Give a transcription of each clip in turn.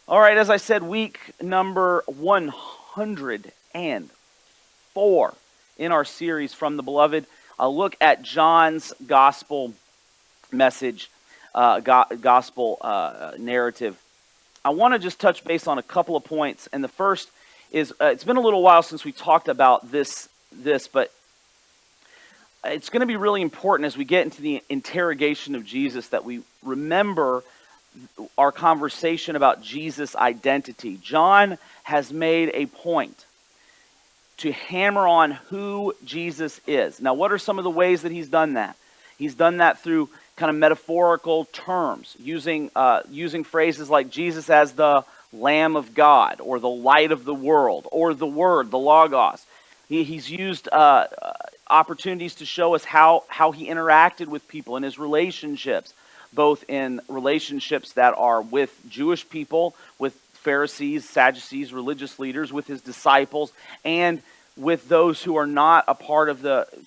All right, as I said, week number 104 in our series From the Beloved. A look at John's gospel message, gospel narrative. I want to just touch base on a couple of points. And the first is, it's been a little while since we talked about this, but it's going to be really important as we get into the interrogation of Jesus that we remember our conversation about Jesus' identity. John has made a point to hammer on who Jesus is. Now, what are some of the ways that he's done that? He's done that through kind of metaphorical terms, using phrases like Jesus as the Lamb of God, or the light of the world, or the Word, the Logos. He's used opportunities to show us how he interacted with people in his relationships, both in relationships that are with Jewish people, with Pharisees, Sadducees, religious leaders, with his disciples, and with those who are not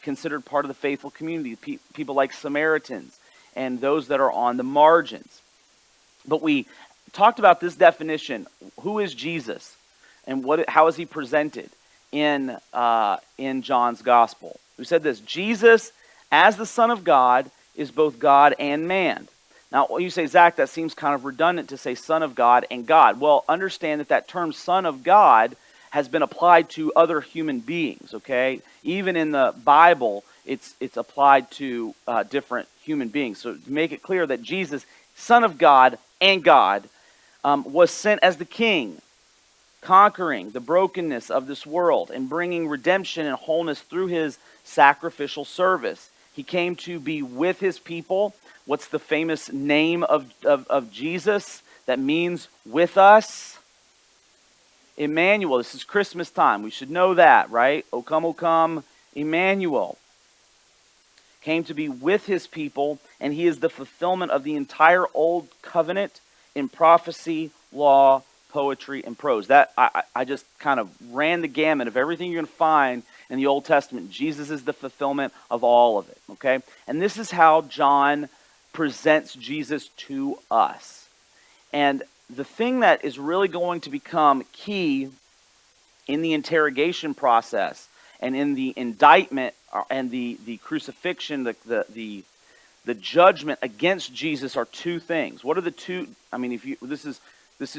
considered part of the faithful community, people like Samaritans and those that are on the margins. But we talked about this definition: who is Jesus, and how is he presented in John's gospel? We said this: Jesus, as the Son of God, is both God and man. Now, you say, Zach, that seems kind of redundant to say Son of God and God. Well, understand that term Son of God has been applied to other human beings, okay? Even in the Bible, it's applied to different human beings. So to make it clear that Jesus, Son of God and God, was sent as the King, conquering the brokenness of this world and bringing redemption and wholeness through his sacrificial service. He came to be with his people. What's the famous name of Jesus that means with us? Emmanuel. This is Christmas time. We should know that, right? O come, Emmanuel. Came to be with his people, and he is the fulfillment of the entire Old Covenant in prophecy, law, poetry, and prose. That I just kind of ran the gamut of everything you're going to find in the Old Testament. Jesus is the fulfillment of all of it, okay? And this is how John presents Jesus to us. And the thing that is really going to become key in the interrogation process and in the indictment and the crucifixion, the judgment against Jesus are two things. What are the two? I mean, if you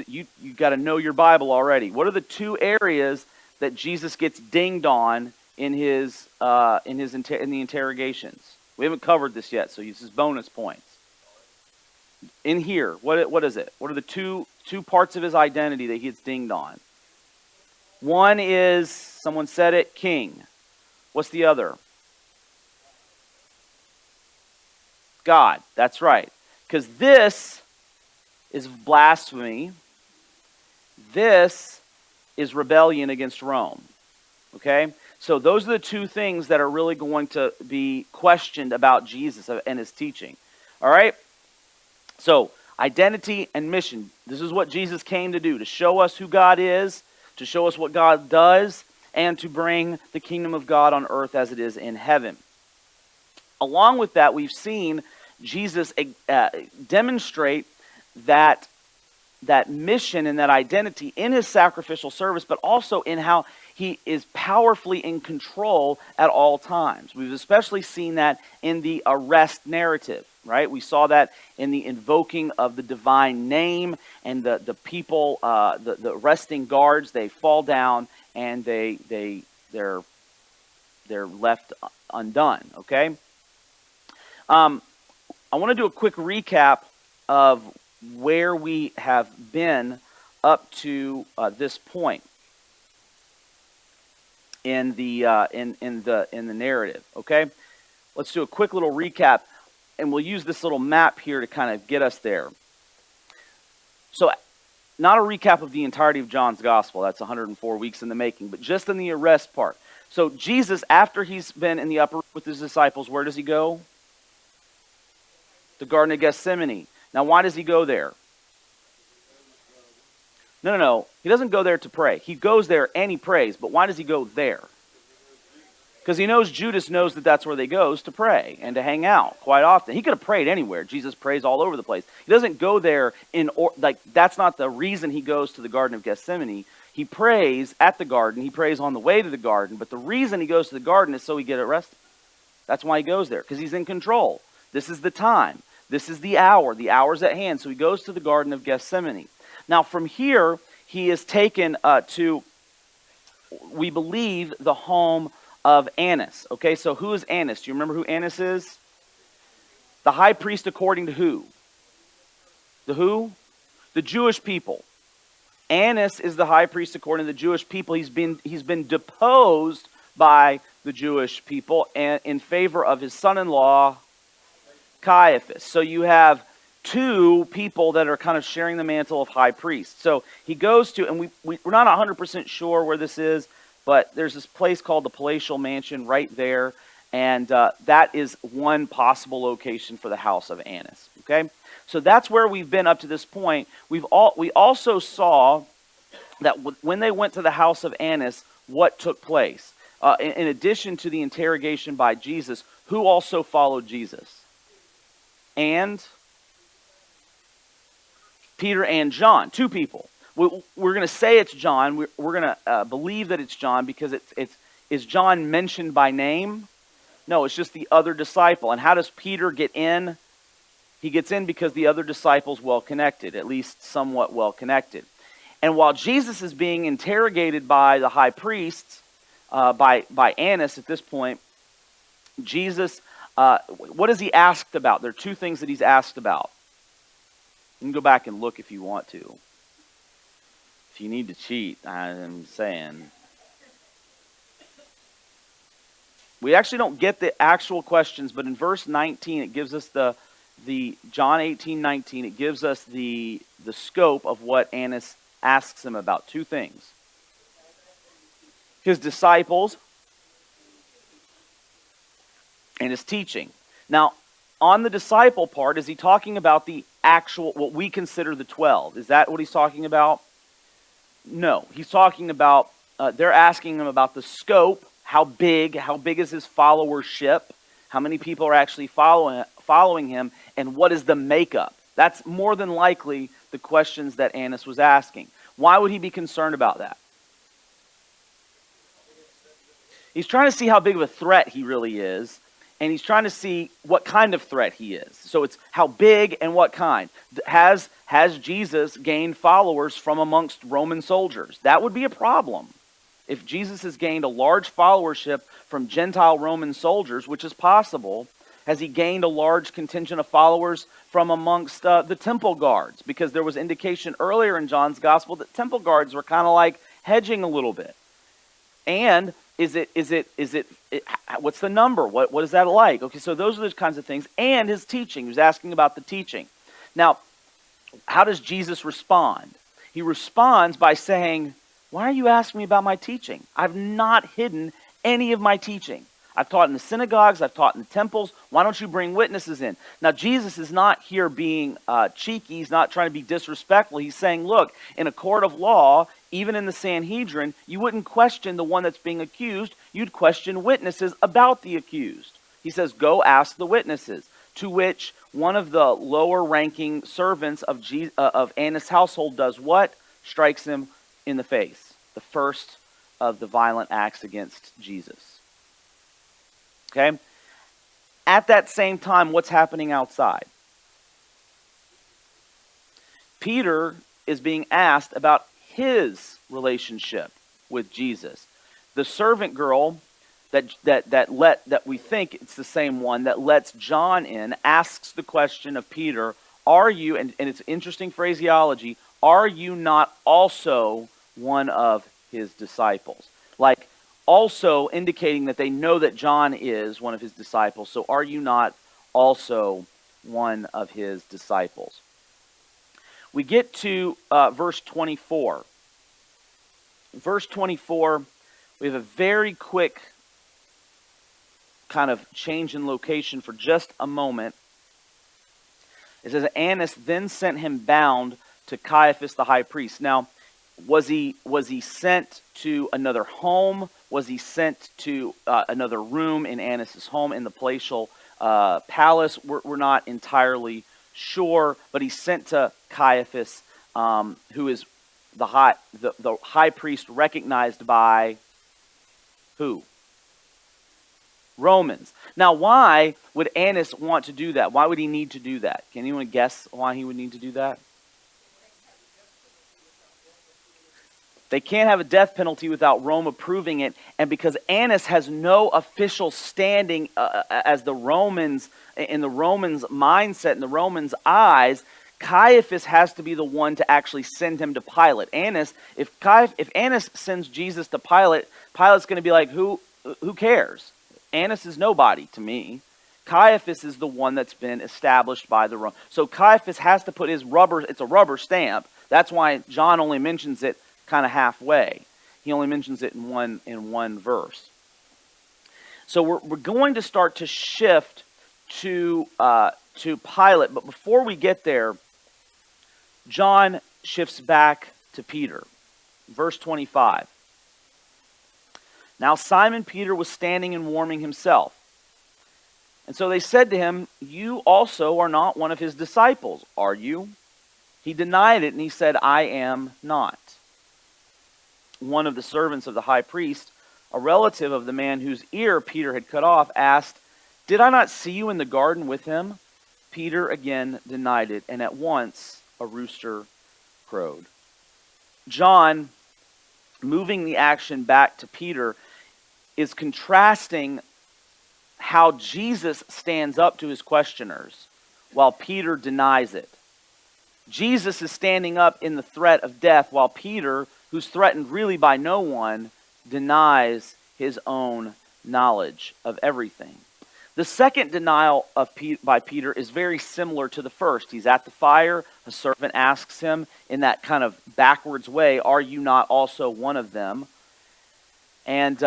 you got to know your Bible already. What are the two areas that Jesus gets dinged on in the interrogations? We haven't covered this yet, so this is bonus points. In here, what is it? What are the two parts of his identity that he gets dinged on? One is, someone said it, king. What's the other? God. That's right. Because this is blasphemy. This is rebellion against Rome. Okay? So those are the two things that are really going to be questioned about Jesus and his teaching. All right? So, identity and mission. This is what Jesus came to do, to show us who God is, to show us what God does, and to bring the kingdom of God on earth as it is in heaven. Along with that, we've seen Jesus demonstrate that mission and that identity in his sacrificial service, but also in how he is powerfully in control at all times. We've especially seen that in the arrest narrative, right? We saw that in the invoking of the divine name, and the people, the arresting guards, they fall down and they're left undone. Okay. I want to do a quick recap of where we have been up to this point in the narrative. Okay, let's do a quick little recap, and we'll use this little map here to kind of get us there. So, not a recap of the entirety of John's gospel. That's 104 weeks in the making, but just in the arrest part. So Jesus, after he's been in the upper room with his disciples, where does he go? The Garden of Gethsemane. Now, why does he go there? No. He doesn't go there to pray. He goes there and he prays, but why does he go there? Because he knows Judas knows that that's where they goes to pray and to hang out quite often. He could have prayed anywhere. Jesus prays all over the place. He doesn't go there that's not the reason he goes to the Garden of Gethsemane. He prays at the garden. He prays on the way to the garden. But the reason he goes to the garden is so he get arrested. That's why he goes there, because he's in control. This is the time. This is the hour. The hour's at hand. So he goes to the Garden of Gethsemane. Now from here, he is taken to, we believe, the home of Annas. Okay, so who is Annas? Do you remember who Annas is? The high priest according to who? The who? The Jewish people. Annas is the high priest according to the Jewish people. He's been deposed by the Jewish people and in favor of his son-in-law, Caiaphas. So you have two people that are kind of sharing the mantle of high priest. So he goes to, and we're not 100% sure where this is, but there's this place called the Palatial Mansion right there, and that is one possible location for the house of Annas. Okay, so that's where we've been up to this point. We also saw that when they went to the house of Annas, what took place? In addition to the interrogation by Jesus, who also followed Jesus? And Peter and John, two people. We're going to say it's John. We're going to believe that it's John because is John mentioned by name? No, it's just the other disciple. And how does Peter get in? He gets in because the other disciple's well connected, at least somewhat well connected. And while Jesus is being interrogated by the high priests, by Annas at this point, Jesus, what is he asked about? There are two things that he's asked about. You can go back and look if you want to. If you need to cheat, I'm saying. We actually don't get the actual questions, but in verse 19, it gives us the John 18:19, it gives us the scope of what Annas asks him about. Two things. His disciples and his teaching. Now, on the disciple part, is he talking about the actual, what we consider the 12? Is that what he's talking about? No. He's talking about, they're asking him about the scope, how big is his followership, how many people are actually following him, and what is the makeup? That's more than likely the questions that Annas was asking. Why would he be concerned about that? He's trying to see how big of a threat he really is, and he's trying to see what kind of threat he is. So it's how big and what kind. Has Jesus gained followers from amongst Roman soldiers? That would be a problem. If Jesus has gained a large followership from Gentile Roman soldiers, which is possible, has he gained a large contingent of followers from amongst the temple guards? Because there was indication earlier in John's gospel that temple guards were kind of like hedging a little bit. And is it what's the number? What is that like? Okay, so those are the kinds of things. And his teaching. He was asking about the teaching. Now, how does Jesus respond? He responds by saying, why are you asking me about my teaching? I've not hidden any of my teaching. I've taught in the synagogues. I've taught in the temples. Why don't you bring witnesses in? Now, Jesus is not here being cheeky. He's not trying to be disrespectful. He's saying, look, in a court of law, even in the Sanhedrin, you wouldn't question the one that's being accused. You'd question witnesses about the accused. He says, go ask the witnesses. To which one of the lower-ranking servants of Annas' household does what? Strikes him in the face. The first of the violent acts against Jesus. Okay? At that same time, what's happening outside? Peter is being asked about his relationship with Jesus. The servant girl that we think it's the same one that lets John in asks the question of Peter, are you, and it's interesting phraseology, are you not also one of his disciples? Like, also indicating that they know that John is one of his disciples. So are you not also one of his disciples? We get to verse 24. Verse 24, we have a very quick kind of change in location for just a moment. It says, Annas then sent him bound to Caiaphas the high priest. Now, Was he sent to another home? Was he sent to another room in Annas' home in the palatial palace? We're not entirely sure, but he's sent to Caiaphas, who is the high priest recognized by who? Romans. Now, why would Annas want to do that? Why would he need to do that? Can anyone guess why he would need to do that? They can't have a death penalty without Rome approving it, and because Annas has no official standing as the Romans, in the Romans' mindset, in the Romans' eyes, Caiaphas has to be the one to actually send him to Pilate. Annas, if Annas sends Jesus to Pilate, Pilate's going to be like, who cares? Annas is nobody to me. Caiaphas is the one that's been established by the Rome. So Caiaphas has to put his it's a rubber stamp. That's why John only mentions it kind of halfway. He only mentions it in one verse. So we're going to start to shift to Pilate, but before we get there, John shifts back to Peter. Verse 25. Now Simon Peter was standing and warming himself. And so they said to him, "You also are not one of his disciples, are you?" He denied it, and he said, "I am not." One of the servants of the high priest, a relative of the man whose ear Peter had cut off, asked, "Did I not see you in the garden with him?" Peter again denied it, and at once a rooster crowed. John, moving the action back to Peter, is contrasting how Jesus stands up to his questioners while Peter denies it. Jesus is standing up in the threat of death while Peter, who's threatened really by no one, denies his own knowledge of everything. The second denial by Peter is very similar to the first. He's at the fire. A servant asks him in that kind of backwards way, "Are you not also one of them?" And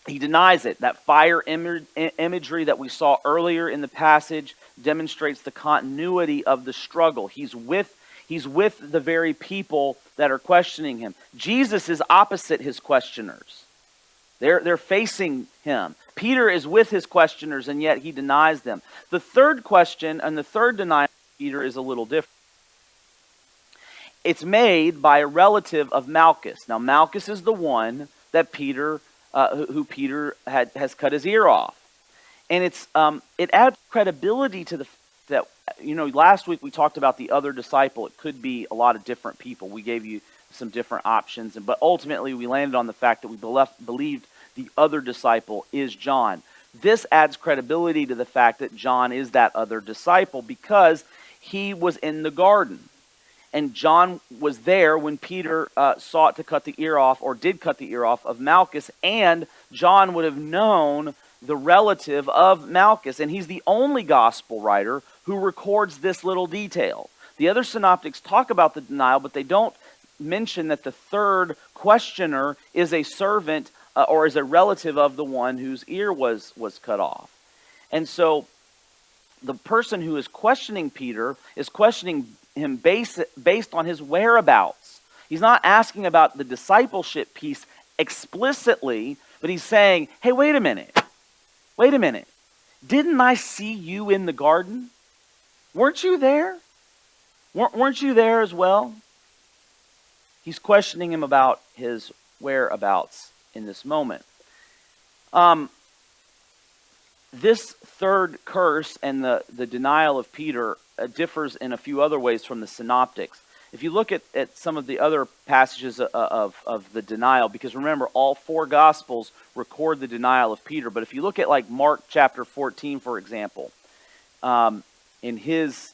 he denies it. That fire imagery that we saw earlier in the passage demonstrates the continuity of the struggle. He's with the very people that are questioning him. Jesus is opposite his questioners. They're facing him. Peter is with his questioners, and yet he denies them. The third question and the third denial of Peter is a little different. It's made by a relative of Malchus. Now, Malchus is the one that Peter, who Peter has cut his ear off, and it adds credibility to that. Last week we talked about the other disciple. It could be a lot of different people. We gave you some different options, but ultimately we landed on the fact that we believed the other disciple is John. This adds credibility to the fact that John is that other disciple because he was in the garden. And John was there when Peter sought to cut the ear off, or did cut the ear off, of Malchus. And John would have known the relative of Malchus. And he's the only gospel writer who records this little detail. The other synoptics talk about the denial, but they don't mention that the third questioner is a servant or is a relative of the one whose ear was cut off. And so the person who is questioning Peter is questioning him based on his whereabouts. He's not asking about the discipleship piece explicitly, but he's saying, "Hey, wait a minute. Didn't I see you in the garden? Weren't you there? Weren't you there as well?" He's questioning him about his whereabouts in this moment. This third curse and the denial of Peter differs in a few other ways from the synoptics. If you look at some of the other passages of the denial, because remember, all four Gospels record the denial of Peter, but if you look at like Mark chapter 14, for example, in his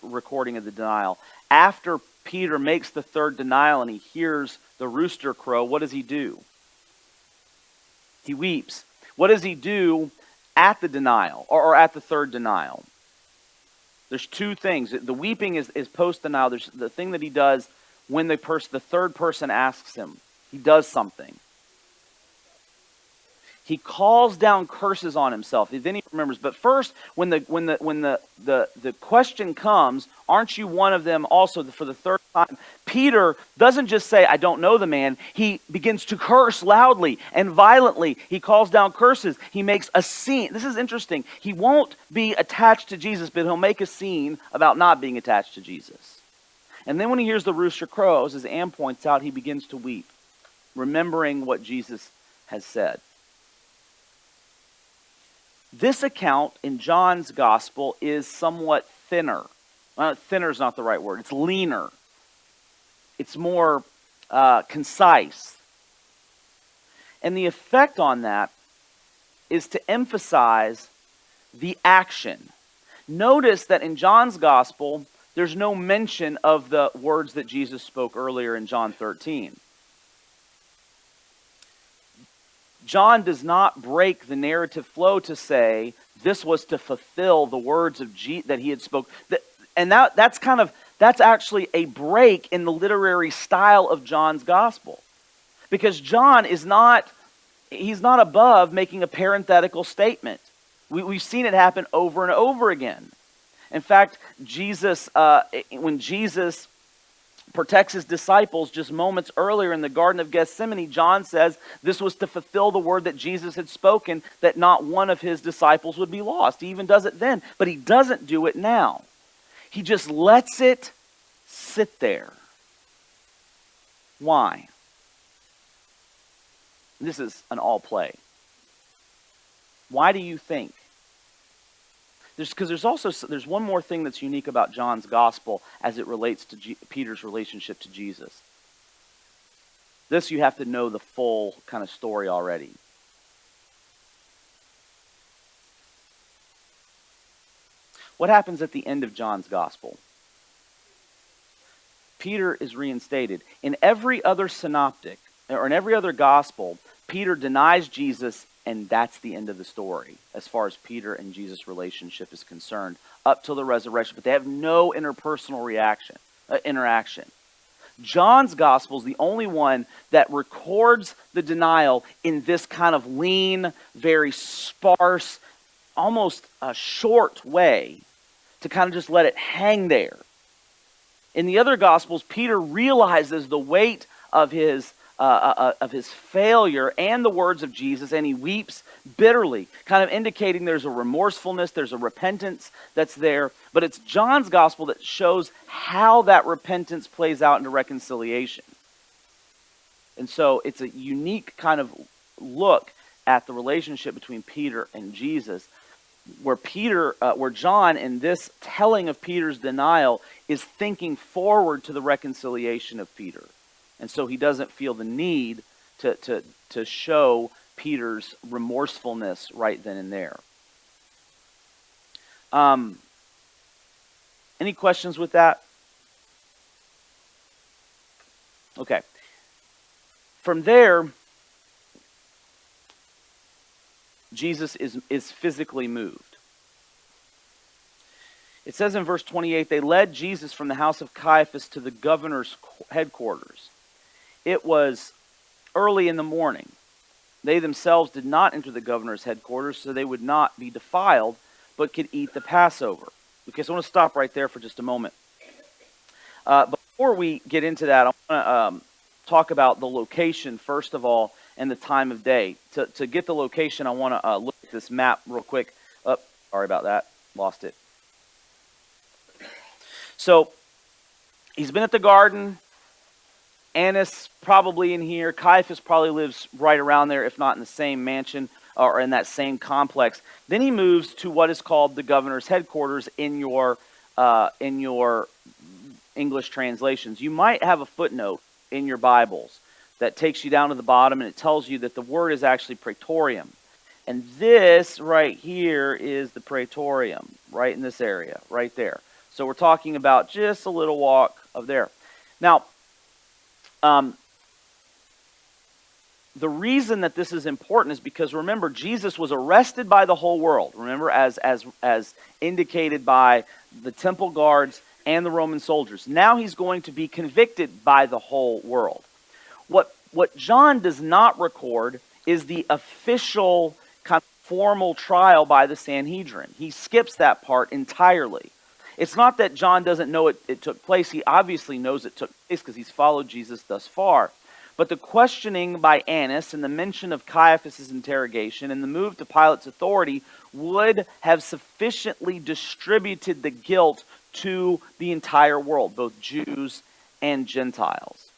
recording of the denial, after Peter makes the third denial and he hears the rooster crow, what does he do? He weeps. What does he do at the denial or at the third denial? There's two things. The weeping is post-denial. There's the thing that he does when the third person asks him. He does something. He calls down curses on himself. Then he remembers. But first, when the question comes, aren't you one of them also for the third time? Peter doesn't just say, I don't know the man. He begins to curse loudly and violently. He calls down curses. He makes a scene. This is interesting. He won't be attached to Jesus, but he'll make a scene about not being attached to Jesus. And then when he hears the rooster crows, as Ann points out, he begins to weep, remembering what Jesus has said. This account in John's gospel is somewhat thinner. Thinner is not the right word. It's leaner. It's more concise. And the effect on that is to emphasize the action. Notice that in John's gospel, there's no mention of the words that Jesus spoke earlier in John 13. John does not break the narrative flow to say this was to fulfill the words of that he had spoke. That's actually a break in the literary style of John's gospel, because John he's not above making a parenthetical statement. We've seen it happen over and over again. In fact, when Jesus protects his disciples just moments earlier in the Garden of Gethsemane, John says this was to fulfill the word that Jesus had spoken, that not one of his disciples would be lost. He even does it then, but he doesn't do it now. He just lets it sit there. Why? This is an all play. Why do you think? Because there's one more thing that's unique about John's gospel as it relates to Peter's relationship to Jesus. This, you have to know the full kind of story already. What happens at the end of John's gospel? Peter is reinstated. In every other synoptic, or in every other gospel, Peter denies Jesus, and that's the end of the story as far as Peter and Jesus' relationship is concerned, up till the resurrection. But they have no interpersonal interaction. John's gospel is the only one that records the denial in this kind of lean, very sparse, almost a short way, to kind of just let it hang there. In the other gospels, Peter realizes the weight of his failure and the words of Jesus, and he weeps bitterly, kind of indicating there's a remorsefulness, there's a repentance that's there. But it's John's gospel that shows how that repentance plays out into reconciliation. And so it's a unique kind of look at the relationship between Peter and Jesus, where John, in this telling of Peter's denial, is thinking forward to the reconciliation of Peter. And so he doesn't feel the need to show Peter's remorsefulness right then and there. Any questions with that? Okay. From there, Jesus is physically moved. It says in verse 28, they led Jesus from the house of Caiaphas to the governor's headquarters. It was early in the morning. They themselves did not enter the governor's headquarters, so they would not be defiled, but could eat the Passover. Okay, so I want to stop right there for just a moment. Before we get into that, I want to talk about the location, first of all, and the time of day. To get the location, I want to look at this map real quick. Oh, sorry about that. Lost it. So, he's been at the garden. Annas probably in here. Caiaphas probably lives right around there, if not in the same mansion or in that same complex. Then he moves to what is called the governor's headquarters in your English translations. You might have a footnote in your Bibles that takes you down to the bottom, and it tells you that the word is actually praetorium. And this right here is the praetorium, right in this area, right there. So we're talking about just a little walk of there. Now, the reason that this is important is because, remember, Jesus was arrested by the whole world. Remember, as indicated by the temple guards and the Roman soldiers. Now he's going to be convicted by the whole world. What John does not record is the official kind of formal trial by the Sanhedrin. He skips that part entirely. It's not that John doesn't know it took place. He obviously knows it took place because he's followed Jesus thus far. But the questioning by Annas and the mention of Caiaphas' interrogation and the move to Pilate's authority would have sufficiently distributed the guilt to the entire world, both Jews and Gentiles.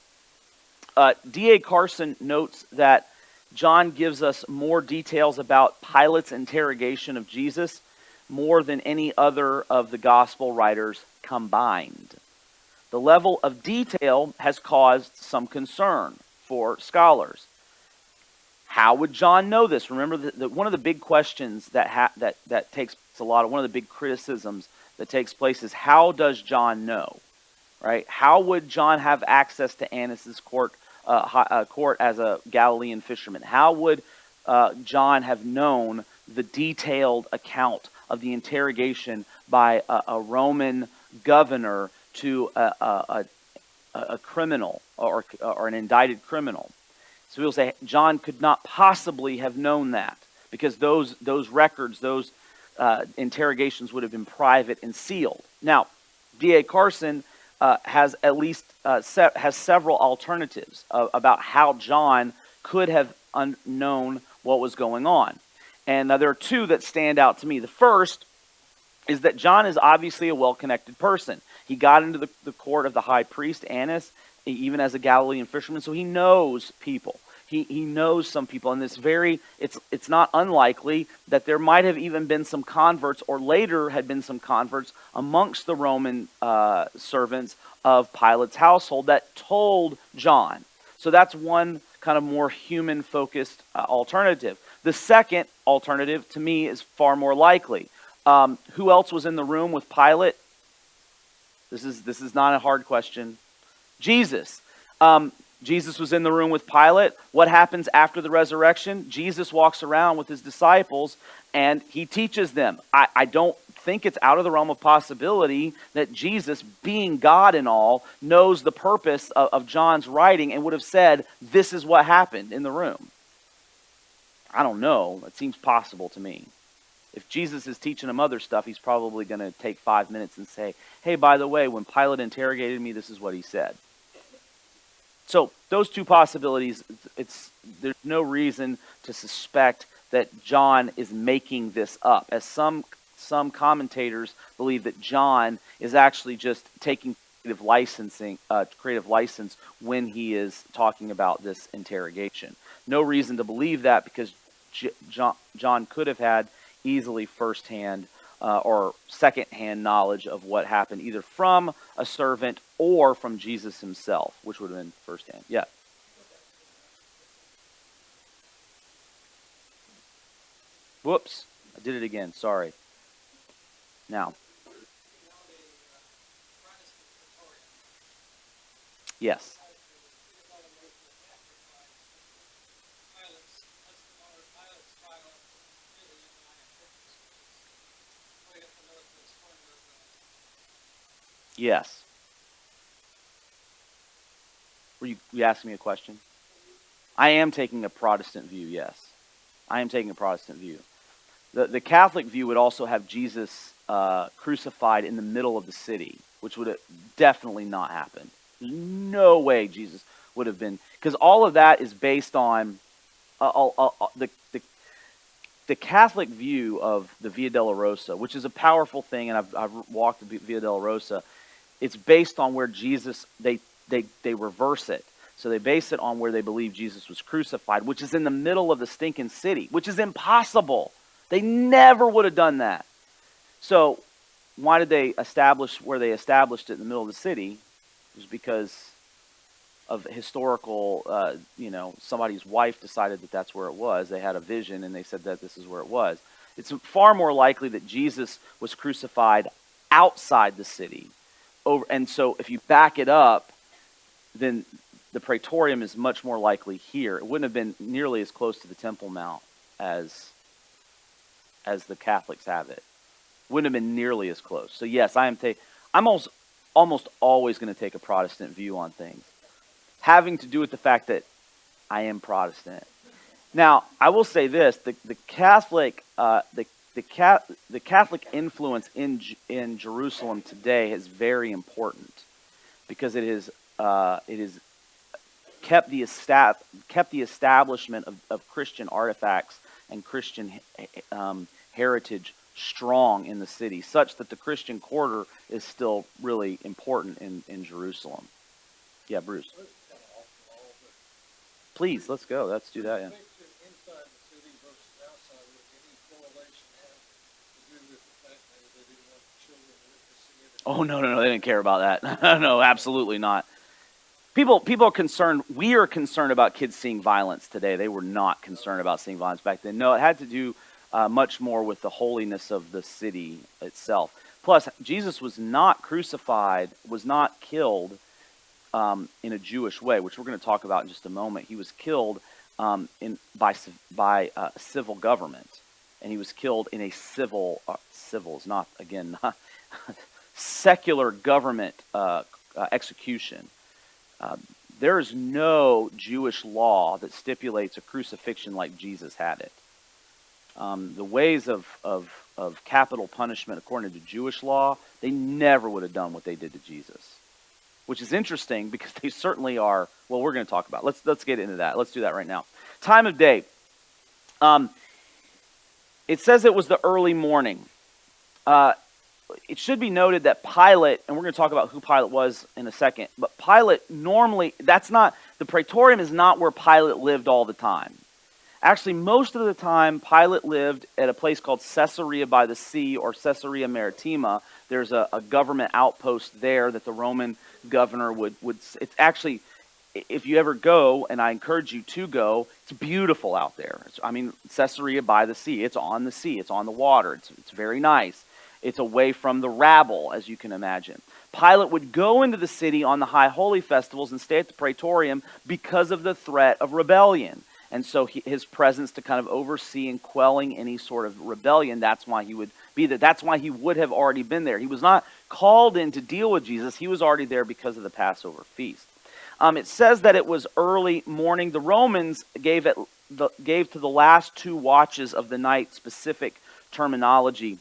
D.A. Carson notes that John gives us more details about Pilate's interrogation of Jesus more than any other of the gospel writers combined. The level of detail has caused some concern for scholars. How would John know this? Remember, one of the big questions that takes place a lot, one of the big criticisms that takes place is, how does John know? Right? How would John have access to Annas' court as a Galilean fisherman? How would John have known the detailed account of the interrogation by a Roman governor to a criminal or an indicted criminal? So we'll say John could not possibly have known that, because those records, those interrogations would have been private and sealed. Now, D.A. Carson has at least has several alternatives about how John could have known what was going on. And there are two that stand out to me. The first is that John is obviously a well-connected person. He got into the court of the high priest, Annas, even as a Galilean fisherman, so he knows people. He knows some people, and it's not unlikely that there might have even been some converts, or later had been some converts amongst the Roman servants of Pilate's household that told John. So that's one kind of more human-focused alternative. The second alternative, to me, is far more likely. Who else was in the room with Pilate? This is not a hard question. Jesus. Jesus was in the room with Pilate. What happens after the resurrection? Jesus walks around with his disciples and he teaches them. I don't think it's out of the realm of possibility that Jesus, being God and all, knows the purpose of John's writing and would have said, this is what happened in the room. I don't know. It seems possible to me. If Jesus is teaching him other stuff, he's probably going to take 5 minutes and say, hey, by the way, when Pilate interrogated me, this is what he said. So those two possibilities, there's no reason to suspect that John is making this up, as some commentators believe that John is actually just taking creative license when he is talking about this interrogation. No reason to believe that, because John could have had easily firsthand or secondhand knowledge of what happened, either from a servant or from Jesus himself, which would have been firsthand. Yeah. Whoops, I did it again. Sorry. Now. Yes. Yes. Were you asking me a question? I am taking a Protestant view, yes. I am taking a Protestant view. The Catholic view would also have Jesus crucified in the middle of the city, which would have definitely not happened. There's no way Jesus would have been, because all of that is based on the Catholic view of the Via Dolorosa, which is a powerful thing, and I've walked the Via Dolorosa. It's based on where Jesus, they reverse it. So they base it on where they believe Jesus was crucified, which is in the middle of the stinking city, which is impossible. They never would have done that. So why did they establish where they established it in the middle of the city? It was because of historical, somebody's wife decided that that's where it was. They had a vision and they said that this is where it was. It's far more likely that Jesus was crucified outside the city. And so if you back it up, then the Praetorium is much more likely here. It wouldn't have been nearly as close to the Temple Mount as the Catholics have it. Wouldn't have been nearly as close. So yes, I'm almost always going to take a Protestant view on things, having to do with the fact that I am Protestant. Now, I will say this: the Catholic the Catholic influence in Jerusalem today is very important because it is kept kept the establishment of Christian artifacts and Christian heritage strong in the city, such that the Christian quarter is still really important in Jerusalem. Yeah, Bruce. Please, let's go. Let's do that. Yeah. Oh no, they didn't care about that. No, absolutely not. People are concerned. We are concerned about kids seeing violence today. They were not concerned about seeing violence back then. No, it had to do much more with the holiness of the city itself. Plus, Jesus was not crucified, was not killed in a Jewish way, which we're going to talk about in just a moment. He was killed by civil government, and he was killed in a civil is not again secular government execution. There is no Jewish law that stipulates a crucifixion like Jesus had it. The ways of capital punishment according to Jewish law, they never would have done what they did to Jesus, which is interesting because they certainly are. Well, we're going to talk about it. Let's get into that. Let's do that right now. Time of day. It says it was the early morning. It should be noted that Pilate, and we're going to talk about who Pilate was in a second, but Pilate normally, the Praetorium is not where Pilate lived all the time. Actually, most of the time, Pilate lived at a place called Caesarea by the Sea or Caesarea Maritima. There's a government outpost there that the Roman governor would. It's actually, if you ever go, and I encourage you to go, it's beautiful out there. Caesarea by the Sea. It's on the sea. It's on the water. It's very nice. It's away from the rabble, as you can imagine. Pilate would go into the city on the High Holy Festivals and stay at the Praetorium because of the threat of rebellion. And so his presence to kind of oversee and quelling any sort of rebellion, that's why he would be there. That's why he would have already been there. He was not called in to deal with Jesus. He was already there because of the Passover feast. It says that it was early morning. The Romans gave to the last 2 watches of the night specific terminology.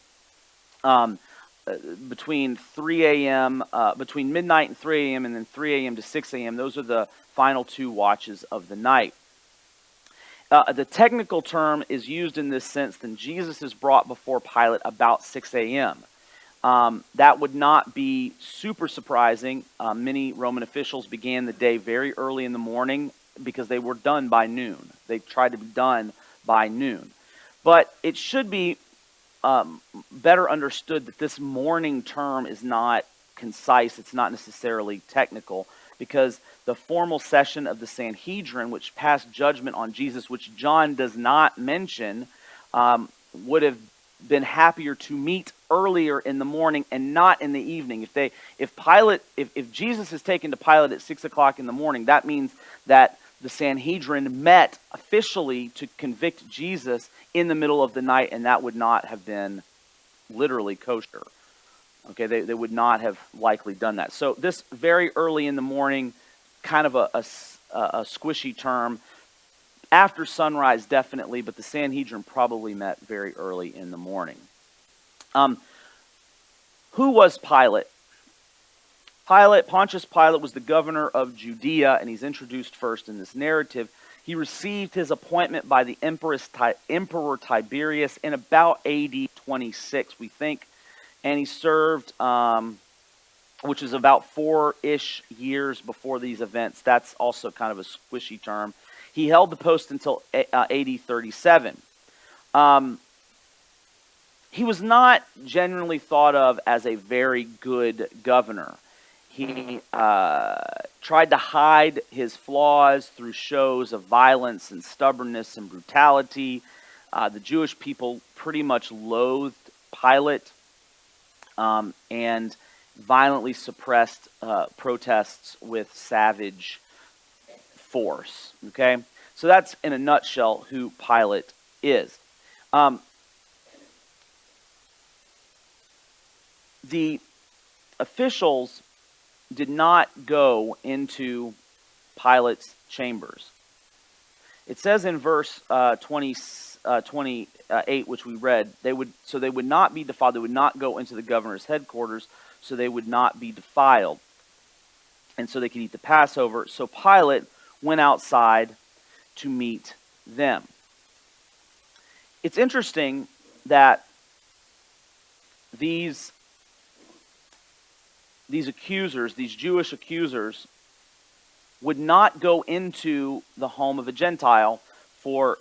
Between 3 a.m., between midnight and 3 a.m., and then 3 a.m. to 6 a.m., those are the final 2 watches of the night. The technical term is used in this sense, then Jesus is brought before Pilate about 6 a.m. That would not be super surprising. Many Roman officials began the day very early in the morning because they were done by noon. They tried to be done by noon. But it should be better understood that this morning term is not concise. It's not necessarily technical, because the formal session of the Sanhedrin, which passed judgment on Jesus, which John does not mention, would have been happier to meet earlier in the morning and not in the evening. If Jesus is taken to Pilate at 6 o'clock in the morning, that means that the Sanhedrin met officially to convict Jesus in the middle of the night, and that would not have been literally kosher. Okay, they would not have likely done that. So this very early in the morning, kind of a squishy term. After sunrise, definitely, but the Sanhedrin probably met very early in the morning. Who was Pilate? Pontius Pilate was the governor of Judea, and he's introduced first in this narrative. He received his appointment by the Emperor Tiberius in about AD 26, we think, and he served, which is about 4-ish years before these events. That's also kind of a squishy term. He held the post until AD 37. He was not generally thought of as a very good governor. He tried to hide his flaws through shows of violence and stubbornness and brutality. The Jewish people pretty much loathed Pilate and violently suppressed protests with savage force. Okay? So that's, in a nutshell, who Pilate is. The officials did not go into Pilate's chambers. It says in verse 28, which we read, they would not be defiled. They would not go into the governor's headquarters, so they would not be defiled, and so they could eat the Passover. So Pilate went outside to meet them. It's interesting that these accusers, these Jewish accusers, would not go into the home of a Gentile for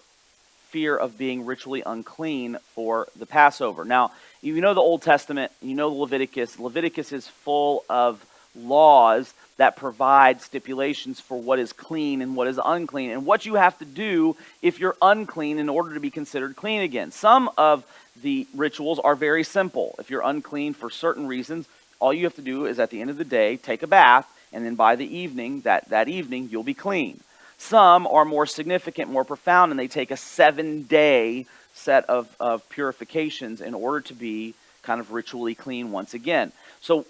fear of being ritually unclean for the Passover. Now, you know the Old Testament, you know Leviticus. Leviticus is full of laws that provide stipulations for what is clean and what is unclean, and what you have to do if you're unclean in order to be considered clean again. Some of the rituals are very simple. If you're unclean for certain reasons, all you have to do is at the end of the day, take a bath, and then by the evening, that evening, you'll be clean. Some are more significant, more profound, and they take a 7-day set of purifications in order to be kind of ritually clean once again. So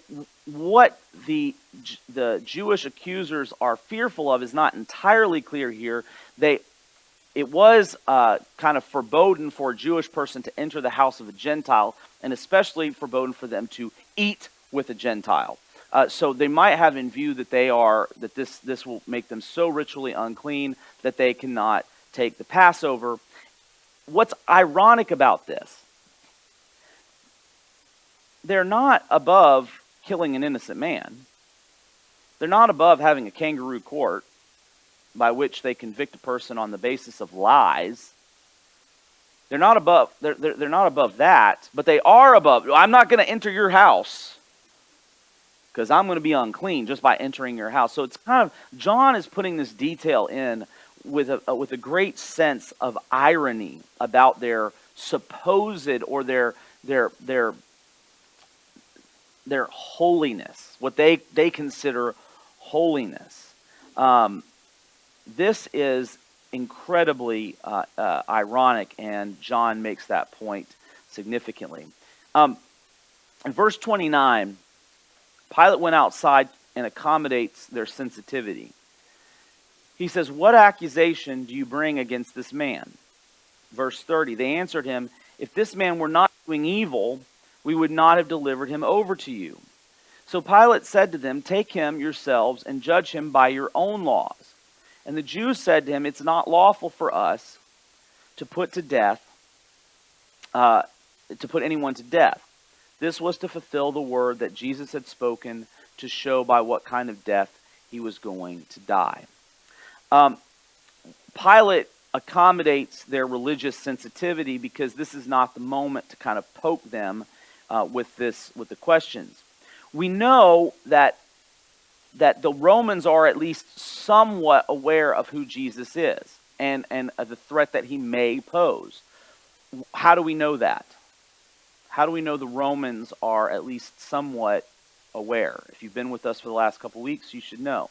what the Jewish accusers are fearful of is not entirely clear here. It was kind of forbidden for a Jewish person to enter the house of a Gentile, and especially forbidden for them to eat with a Gentile. So they might have in view that this will make them so ritually unclean that they cannot take the Passover. What's ironic about this? They're not above killing an innocent man. They're not above having a kangaroo court by which they convict a person on the basis of lies. They're not above that, but they are above. I'm not going to enter your house because I'm going to be unclean just by entering your house. So it's kind of, John is putting this detail in with a great sense of irony about their supposed or their holiness, what they consider holiness. This is incredibly ironic, and John makes that point significantly. In verse 29, Pilate went outside and accommodates their sensitivity. He says, "What accusation do you bring against this man?" Verse 30, they answered him, "If this man were not doing evil, we would not have delivered him over to you." So Pilate said to them, "Take him yourselves and judge him by your own laws." And the Jews said to him, "It's not lawful for us to put anyone to death." This was to fulfill the word that Jesus had spoken to show by what kind of death he was going to die. Pilate accommodates their religious sensitivity because this is not the moment to kind of poke them with the questions. We know that the Romans are at least somewhat aware of who Jesus is and the threat that he may pose. How do we know that? How do we know the Romans are at least somewhat aware? If you've been with us for the last couple weeks, you should know.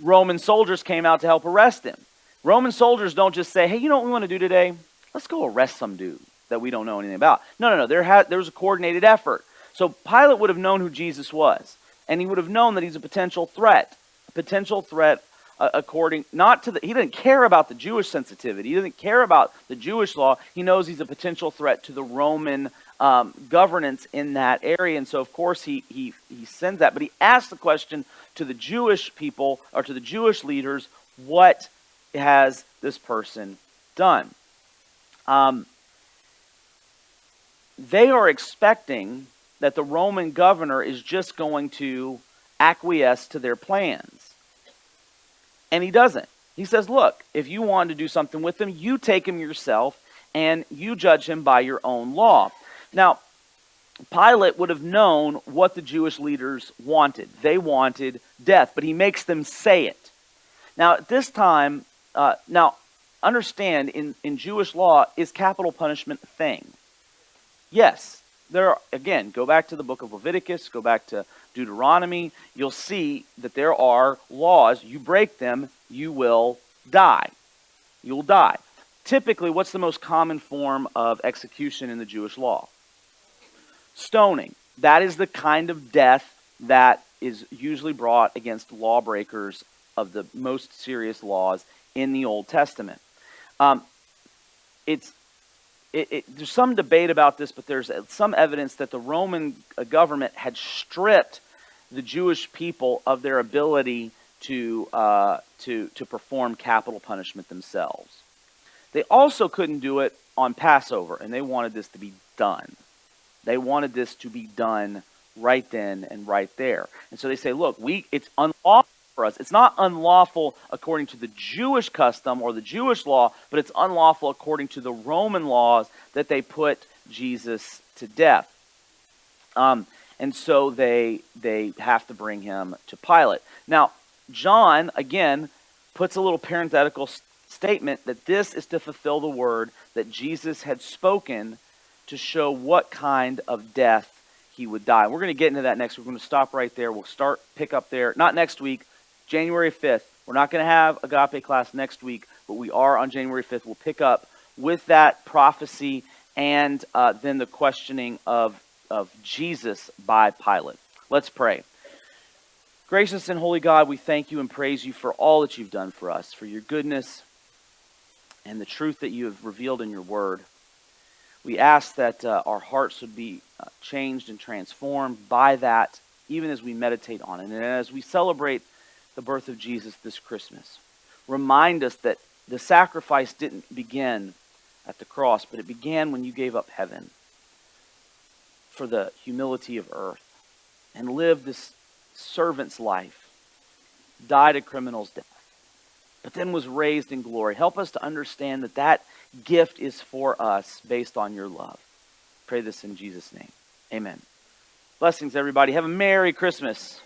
Roman soldiers came out to help arrest him. Roman soldiers don't just say, "Hey, you know what we want to do today? Let's go arrest some dude that we don't know anything about." No. There was a coordinated effort. So Pilate would have known who Jesus was, and he would have known that he's a potential threat. According not to he didn't care about the Jewish sensitivity. He didn't care about the Jewish law. He knows he's a potential threat to the Roman governance in that area, and so of course he sends that. But he asked the question to the Jewish people or to the Jewish leaders, "What has this person done?" They are expecting that the Roman governor is just going to acquiesce to their plans. And he doesn't. He says, "Look, if you want to do something with him, you take him yourself and you judge him by your own law." Now, Pilate would have known what the Jewish leaders wanted. They wanted death, but he makes them say it. Now, at this time, understand, in Jewish law, is capital punishment a thing? Yes. Again, go back to the book of Leviticus, go back to Deuteronomy, you'll see that there are laws. You break them, you will die. You will die. Typically, what's the most common form of execution in the Jewish law? Stoning. That is the kind of death that is usually brought against lawbreakers of the most serious laws in the Old Testament. Um, there's some debate about this, but there's some evidence that the Roman government had stripped the Jewish people of their ability to perform capital punishment themselves. They also couldn't do it on Passover, and they wanted this to be done. They wanted this to be done right then and right there. And so they say, look, it's unlawful for us. It's not unlawful according to the Jewish custom or the Jewish law, but it's unlawful according to the Roman laws that they put Jesus to death. And so they have to bring him to Pilate. Now, John, again, puts a little parenthetical statement that this is to fulfill the word that Jesus had spoken to show what kind of death he would die. We're going to get into that next week. We're going to stop right there. We'll pick up there. Not next week, January 5th. We're not going to have agape class next week, but we are on January 5th. We'll pick up with that prophecy and then the questioning of Jesus by Pilate. Let's pray. Gracious and holy God, we thank you and praise you for all that you've done for us, for your goodness and the truth that you have revealed in your word. We ask that our hearts would be changed and transformed by that, even as we meditate on it. And as we celebrate the birth of Jesus this Christmas, remind us that the sacrifice didn't begin at the cross, but it began when you gave up heaven for the humility of earth and lived this servant's life, died a criminal's death, but then was raised in glory. Help us to understand that that gift is for us based on your love. Pray this in Jesus' name. Amen. Blessings, everybody. Have a Merry Christmas.